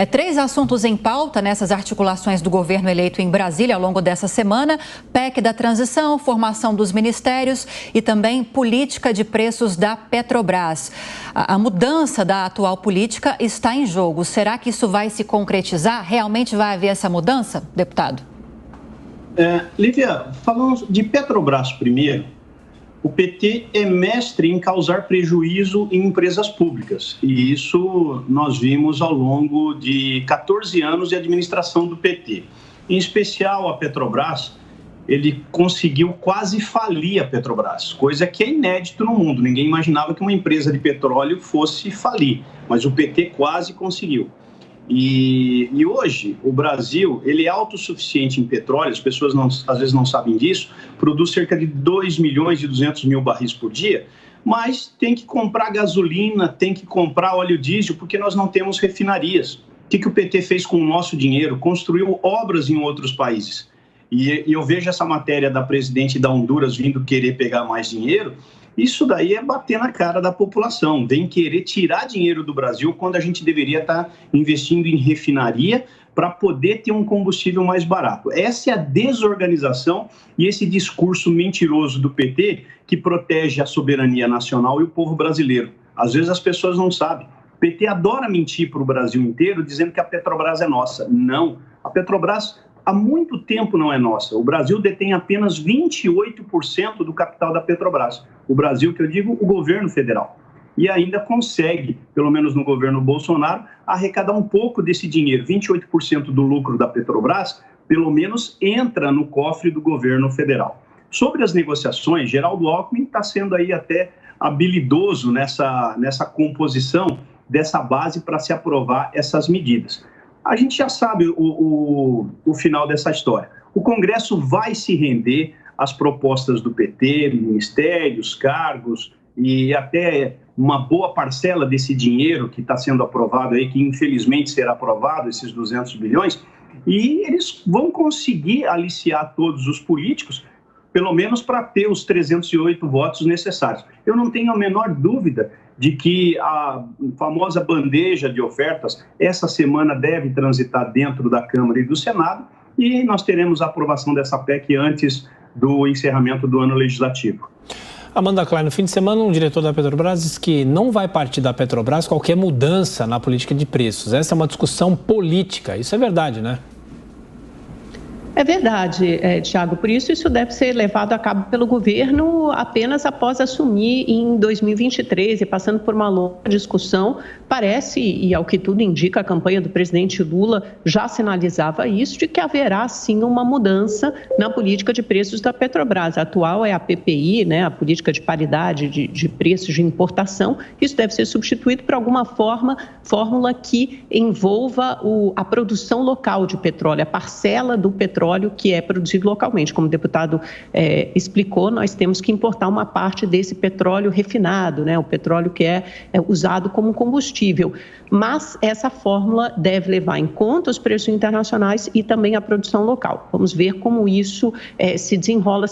Três assuntos em pauta nessas articulações do governo eleito em Brasília ao longo dessa semana: PEC da transição, formação dos ministérios e também política de preços da Petrobras. A mudança da atual política está em jogo. Será que isso vai se concretizar? Realmente vai haver essa mudança, deputado? Lívia, falando de Petrobras primeiro, o PT é mestre em causar prejuízo em empresas públicas. E isso nós vimos ao longo de 14 anos de administração do PT. Em especial a Petrobras, ele conseguiu quase falir a Petrobras, coisa que é inédito no mundo. Ninguém imaginava que uma empresa de petróleo fosse falir, mas o PT quase conseguiu. E hoje o Brasil ele é autossuficiente em petróleo, as pessoas às vezes não sabem disso, produz cerca de 2.200.000 barris por dia, mas tem que comprar gasolina, tem que comprar óleo diesel, porque nós não temos refinarias. O que o PT fez com o nosso dinheiro? Construiu obras em outros países. E eu vejo essa matéria da presidente da Honduras vindo querer pegar mais dinheiro. Isso daí é bater na cara da população, vem querer tirar dinheiro do Brasil quando a gente deveria estar investindo em refinaria para poder ter um combustível mais barato. Essa é a desorganização e esse discurso mentiroso do PT que protege a soberania nacional e o povo brasileiro. Às vezes as pessoas não sabem. O PT adora mentir para o Brasil inteiro dizendo que a Petrobras é nossa. Não, a Petrobras há muito tempo não é nossa. O Brasil detém apenas 28% do capital da Petrobras. O Brasil, que eu digo, o governo federal. E ainda consegue, pelo menos no governo Bolsonaro, arrecadar um pouco desse dinheiro. 28% do lucro da Petrobras, pelo menos, entra no cofre do governo federal. Sobre as negociações, Geraldo Alckmin está sendo aí até habilidoso nessa composição dessa base para se aprovar essas medidas. A gente já sabe o final dessa história. O Congresso vai se render às propostas do PT, ministérios, cargos e até uma boa parcela desse dinheiro que está sendo aprovado aí, que infelizmente será aprovado, esses 200 bilhões, e eles vão conseguir aliciar todos os políticos, pelo menos para ter os 308 votos necessários. Eu não tenho a menor dúvida de que a famosa bandeja de ofertas, essa semana deve transitar dentro da Câmara e do Senado, e nós teremos a aprovação dessa PEC antes do encerramento do ano legislativo. Amanda Klein, no fim de semana, um diretor da Petrobras disse que não vai partir da Petrobras qualquer mudança na política de preços. Essa é uma discussão política, isso é verdade, né? É verdade, Tiago. Por isso deve ser levado a cabo pelo governo apenas após assumir em 2023 e passando por uma longa discussão. Parece, e ao que tudo indica, a campanha do presidente Lula já sinalizava isso, de que haverá sim uma mudança na política de preços da Petrobras. A atual é a PPI, né, a política de paridade de preços de importação. Isso deve ser substituído por alguma fórmula que envolva a produção local de petróleo, a parcela do petróleo que é produzido localmente. Como o deputado explicou, nós temos que importar uma parte desse petróleo refinado, né, o petróleo que é usado como combustível. Mas essa fórmula deve levar em conta os preços internacionais e também a produção local. Vamos ver como isso se desenvolve.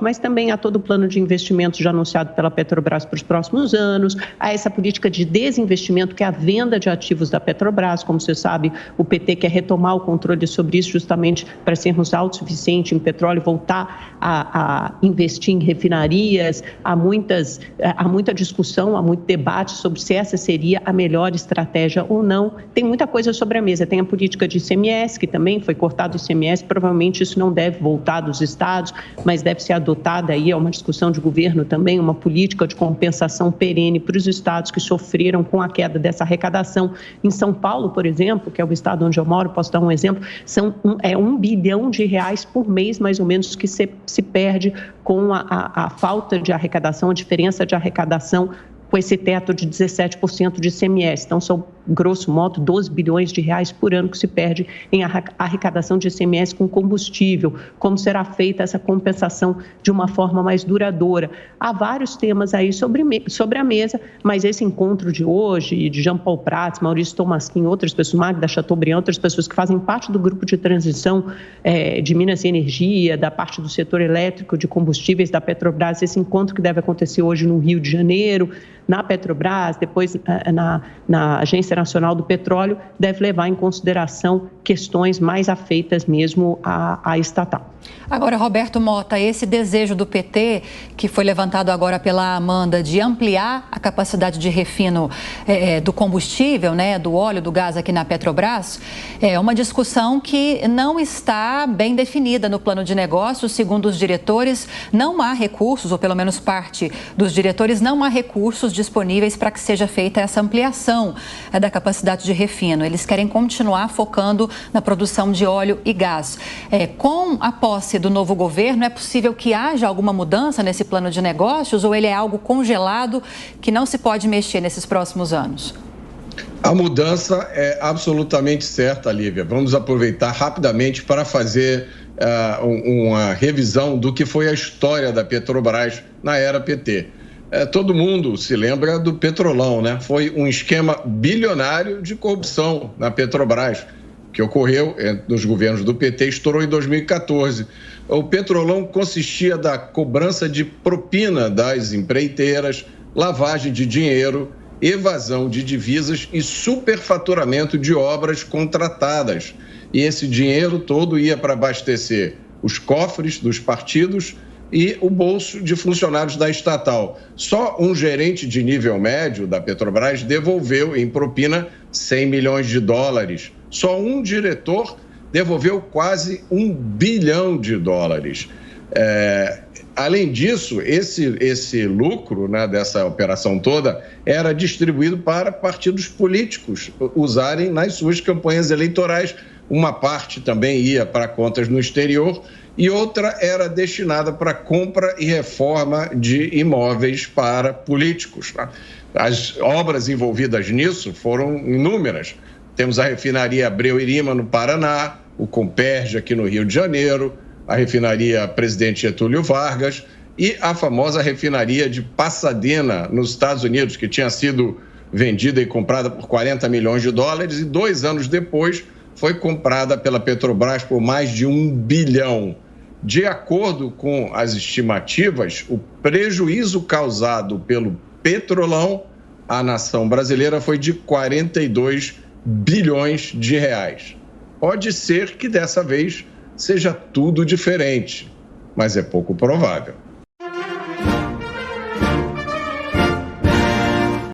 Mas também há todo o plano de investimentos já anunciado pela Petrobras para os próximos anos, há essa política de desinvestimento, que é a venda de ativos da Petrobras. Como você sabe, o PT quer retomar o controle sobre isso justamente para sermos autossuficientes em petróleo, voltar a investir em refinarias. Há muita discussão, há muito debate sobre se essa seria a melhor estratégia ou não. Tem muita coisa sobre a mesa. Tem a política de ICMS, que também foi cortado o ICMS. Provavelmente isso não deve voltar dos estados, mas deve ser adotada aí, é uma discussão de governo também, uma política de compensação perene para os estados que sofreram com a queda dessa arrecadação. Em São Paulo, por exemplo, que é o estado onde eu moro, posso dar um exemplo, são R$1 bilhão por mês, mais ou menos, que se perde com a falta de arrecadação, a diferença de arrecadação com esse teto de 17% de ICMS. Então, são, grosso modo, 12 bilhões de reais por ano que se perde em arrecadação de ICMS com combustível. Como será feita essa compensação de uma forma mais duradoura? Há vários temas aí sobre a mesa, mas esse encontro de hoje, de Jean Paul Prats, Maurício Tolmasquim, outras pessoas, Magda Chateaubriand, outras pessoas que fazem parte do grupo de transição de Minas e Energia, da parte do setor elétrico, de combustíveis da Petrobras, esse encontro que deve acontecer hoje no Rio de Janeiro, na Petrobras, depois na Agência Agência Nacional do Petróleo deve levar em consideração questões mais afeitas mesmo à estatal. Agora, Roberto Mota, esse desejo do PT, que foi levantado agora pela Amanda, de ampliar a capacidade de refino do combustível, né, do óleo, do gás aqui na Petrobras, é uma discussão que não está bem definida no plano de negócios. Segundo os diretores, não há recursos, ou pelo menos parte dos diretores, não há recursos disponíveis para que seja feita essa ampliação da capacidade de refino. Eles querem continuar focando na produção de óleo e gás. Com a posse do novo governo, é possível que haja alguma mudança nesse plano de negócios ou ele é algo congelado que não se pode mexer nesses próximos anos? A mudança é absolutamente certa, Lívia. Vamos aproveitar rapidamente para fazer uma revisão do que foi a história da Petrobras na era PT. Todo mundo se lembra do Petrolão, né? Foi um esquema bilionário de corrupção na Petrobras, que ocorreu nos governos do PT, estourou em 2014. O Petrolão consistia da cobrança de propina das empreiteiras, lavagem de dinheiro, evasão de divisas e superfaturamento de obras contratadas. E esse dinheiro todo ia para abastecer os cofres dos partidos e o bolso de funcionários da estatal. Só um gerente de nível médio da Petrobras devolveu em propina 100 milhões de dólares. Só um diretor devolveu quase $1 bilhão. Além disso, esse lucro, né, dessa operação toda era distribuído para partidos políticos usarem nas suas campanhas eleitorais. Uma parte também ia para contas no exterior e outra era destinada para compra e reforma de imóveis para políticos. As obras envolvidas nisso foram inúmeras. Temos a refinaria Abreu e Lima, no Paraná, o Comperj aqui no Rio de Janeiro, a refinaria Presidente Getúlio Vargas e a famosa refinaria de Pasadena, nos Estados Unidos, que tinha sido vendida e comprada por $40 milhões e 2 anos depois foi comprada pela Petrobras por mais de $1 bilhão. De acordo com as estimativas, o prejuízo causado pelo Petrolão à nação brasileira foi de 42 bilhões de reais. Pode ser que dessa vez seja tudo diferente, mas é pouco provável.